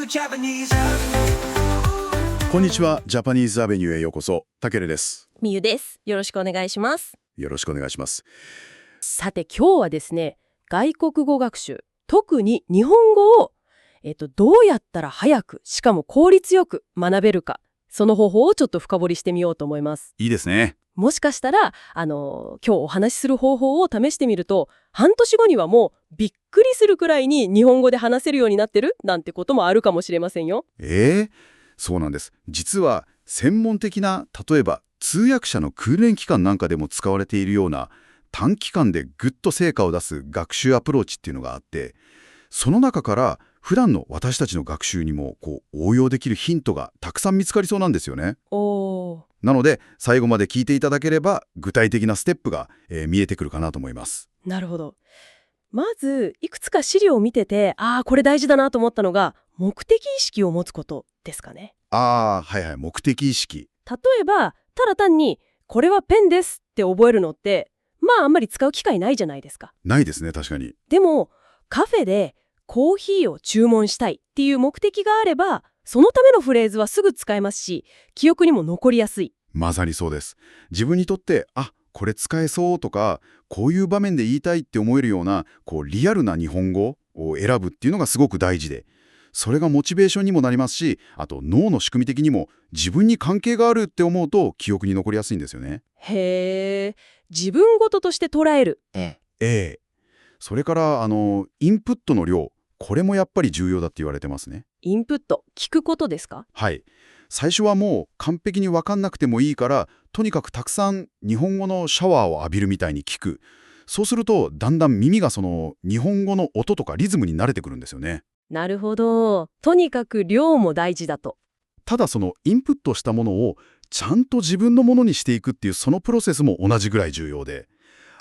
こんにちは。ジャパニーズアベニューへようこそ。たけるです。みゆです。よろしくお願いします。よろしくお願いします。さて今日はですね、外国語学習、特に日本語を、どうやったら早く、しかも効率よく学べるか、その方法をちょっと深掘りしてみようと思います。いいですね。もしかしたら、今日お話しする方法を試してみると、半年後にはもうびっくりするくらいに日本語で話せるようになってるなんてこともあるかもしれませんよ。そうなんです。実は専門的な、例えば通訳者の訓練機関なんかでも使われているような短期間でぐっと成果を出す学習アプローチっていうのがあって、その中から普段の私たちの学習にも応用できるヒントがたくさん見つかりそうなんですよね。なので最後まで聞いていただければ具体的なステップが、見えてくるかなと思います。なるほど。まずいくつか資料を見てて、これ大事だなと思ったのが目的意識を持つことですかね。はいはい、目的意識。例えばただ単にこれはペンですって覚えるのってあんまり使う機会ないじゃないですか。ないですね、確かに。でもカフェでコーヒーを注文したいっていう目的があれば、そのためのフレーズはすぐ使えますし、記憶にも残りやすい。まさにそうです。自分にとってこれ使えそうとか、こういう場面で言いたいって思えるようなリアルな日本語を選ぶっていうのがすごく大事で、それがモチベーションにもなりますし、あと脳の仕組み的にも自分に関係があるって思うと記憶に残りやすいんですよね。へー、自分ごととして捉える。それからインプットの量、これもやっぱり重要だって言われてますね。インプット、聞くことですか？はい。最初はもう完璧に分かんなくてもいいから、とにかくたくさん日本語のシャワーを浴びるみたいに聞く。そうするとだんだん耳がその日本語の音とかリズムに慣れてくるんですよね。なるほど。とにかく量も大事だと。ただそのインプットしたものをちゃんと自分のものにしていくっていうそのプロセスも同じぐらい重要で、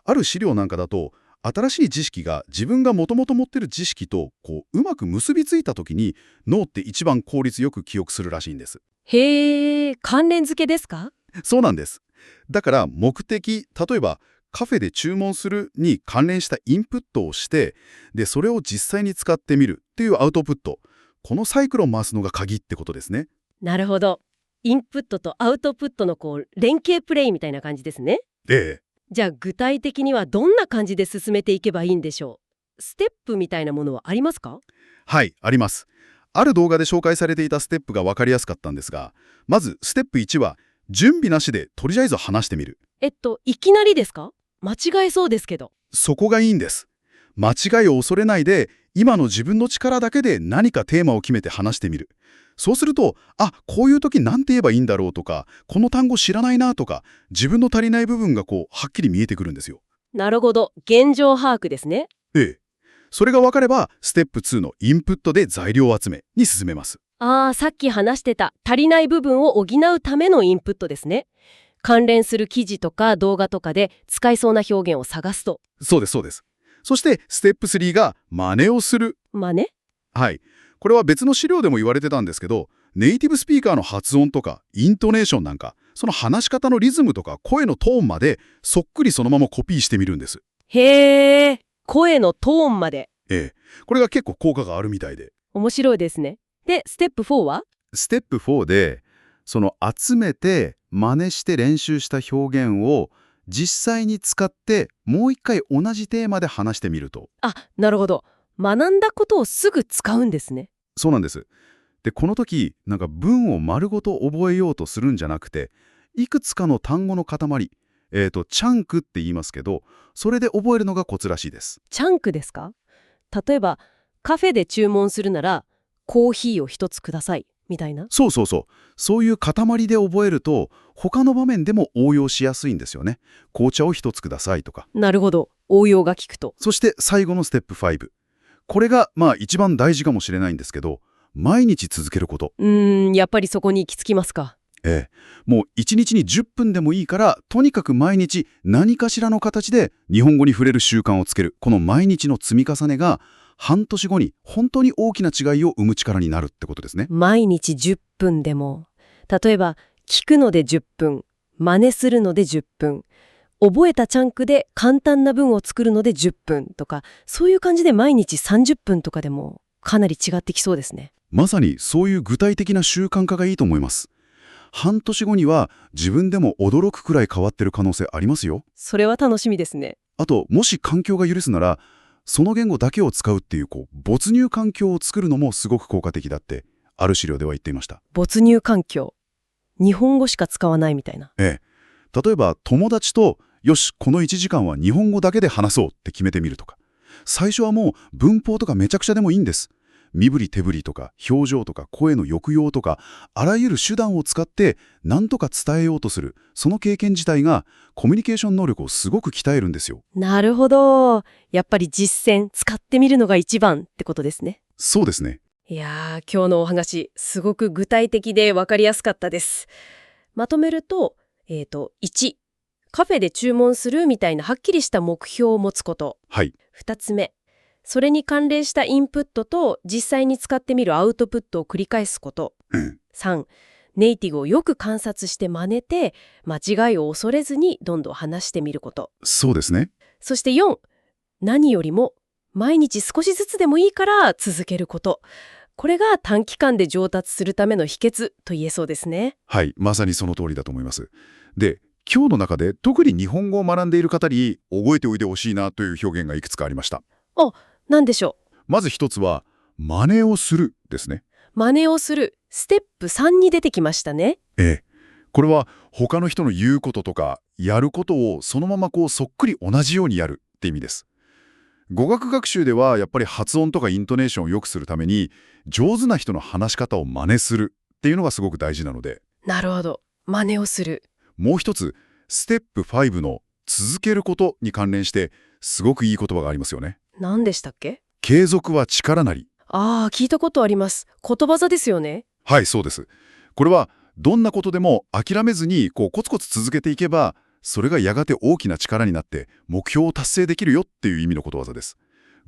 ある資料なんかだと新しい知識が自分がもともと持ってる知識とうまく結びついた時に脳って一番効率よく記憶するらしいんです。へー、関連付けですか？そうなんです。だから目的、例えばカフェで注文するに関連したインプットをして、でそれを実際に使ってみるっていうアウトプット、このサイクルを回すのが鍵ってことですね。なるほど。インプットとアウトプットの連携プレイみたいな感じですね。じゃあ具体的にはどんな感じで進めていけばいいんでしょう？ステップみたいなものはありますか？はい、あります。ある動画で紹介されていたステップが分かりやすかったんですが、まずステップ1は準備なしでとりあえず話してみる。いきなりですか？間違えそうですけど。そこがいいんです。間違いを恐れないで、今の自分の力だけで何かテーマを決めて話してみる。そうすると、こういう時何て言えばいいんだろうとか、この単語知らないなとか、自分の足りない部分がはっきり見えてくるんですよ。なるほど。現状把握ですね。それが分かれば、ステップ2のインプットで材料集めに進めます。さっき話してた足りない部分を補うためのインプットですね。関連する記事とか動画とかで使いそうな表現を探すと。そうです、そうです。そして、ステップ3が真似をする。真似？はい。これは別の資料でも言われてたんですけど、ネイティブスピーカーの発音とか、イントネーションなんか、その話し方のリズムとか声のトーンまで、そっくりそのままコピーしてみるんです。へー、声のトーンまで。これが結構効果があるみたいで。面白いですね。で、ステップ4は？ステップ4で、その集めて真似して練習した表現を実際に使ってもう一回同じテーマで話してみると。なるほど。学んだことをすぐ使うんですね。そうなんです。で、この時、文を丸ごと覚えようとするんじゃなくて、いくつかの単語の塊、チャンクって言いますけど、それで覚えるのがコツらしいです。チャンクですか？例えば、カフェで注文するなら、コーヒーを一つください、みたいな。そういう塊で覚えると、他の場面でも応用しやすいんですよね。紅茶を一つくださいとか。なるほど。応用が効くと。そして最後のステップ5。これが一番大事かもしれないんですけど、毎日続けること。やっぱりそこに行き着きますか。もう1日に10分でもいいから、とにかく毎日何かしらの形で日本語に触れる習慣をつける。この毎日の積み重ねが、半年後に本当に大きな違いを生む力になるってことですね。毎日10分でも。例えば、聞くので10分、真似するので10分、覚えたチャンクで簡単な文を作るので10分とか、そういう感じで毎日30分とかでもかなり違ってきそうですね。まさにそういう具体的な習慣化がいいと思います。半年後には自分でも驚くくらい変わってる可能性ありますよ。それは楽しみですね。あと、もし環境が許すなら、その言語だけを使うっていう、没入環境を作るのもすごく効果的だって、ある資料では言っていました。没入環境。日本語しか使わないみたいな。ええ。例えば、友達と、よし、この1時間は日本語だけで話そうって決めてみるとか。最初はもう文法とかめちゃくちゃでもいいんです。身振り手振りとか表情とか声の抑揚とかあらゆる手段を使って何とか伝えようとするその経験自体がコミュニケーション能力をすごく鍛えるんですよ。なるほど。やっぱり実践、使ってみるのが一番ってことですね。そうですね。いやー、今日のお話、すごく具体的で分かりやすかったです。まとめると、1、カフェで注文するみたいなはっきりした目標を持つこと。はい。2つ目、それに関連したインプットと実際に使ってみるアウトプットを繰り返すこと。3、ネイティブをよく観察して真似て、間違いを恐れずにどんどん話してみること。そうですね。そして4、何よりも毎日少しずつでもいいから続けること。これが短期間で上達するための秘訣と言えそうですね。はい。まさにその通りだと思います。で、今日の中で特に日本語を学んでいる方に覚えておいてほしいなという表現がいくつかありました。あ、何でしょまず一つは、真似をするですね。う。真似をする。ステップ3に出てきましたね。ええ。これは他の人の言うこととかやることをそのままそっくり同じようにやるって意味です。語学学習ではやっぱり発音とかイントネーションを良くするために上手な人の話し方を真似するっていうのがすごく大事なので、なるほど。真似をする。もう一つ、ステップ5の続けることに関連してすごくいい言葉がありますよね。何でしたっけ？継続は力なり。ああ、聞いたことあります。言葉座ですよね。はい、そうです。これはどんなことでも諦めずにコツコツ続けていけば、それがやがて大きな力になって目標を達成できるよっていう意味のことわざです。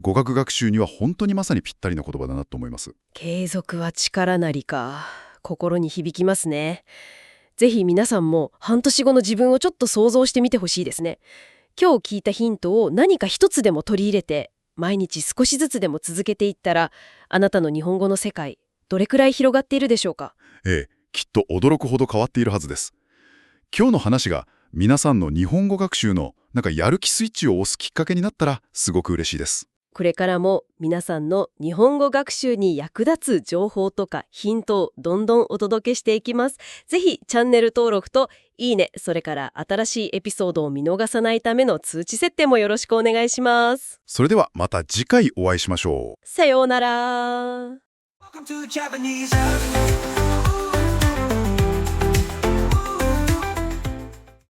語学学習には本当にまさにぴったりな言葉だなと思います。継続は力なりか。心に響きますね。ぜひ皆さんも半年後の自分をちょっと想像してみてほしいですね。今日聞いたヒントを何か一つでも取り入れて、毎日少しずつでも続けていったら、あなたの日本語の世界、どれくらい広がっているでしょうか？ええ、きっと驚くほど変わっているはずです。今日の話が皆さんの日本語学習のやる気スイッチを押すきっかけになったらすごく嬉しいです。これからも皆さんの日本語学習に役立つ情報とかヒントをどんどんお届けしていきます。ぜひチャンネル登録といいね、それから新しいエピソードを見逃さないための通知設定もよろしくお願いします。それではまた次回お会いしましょう。さようなら。Welcome to Japanese.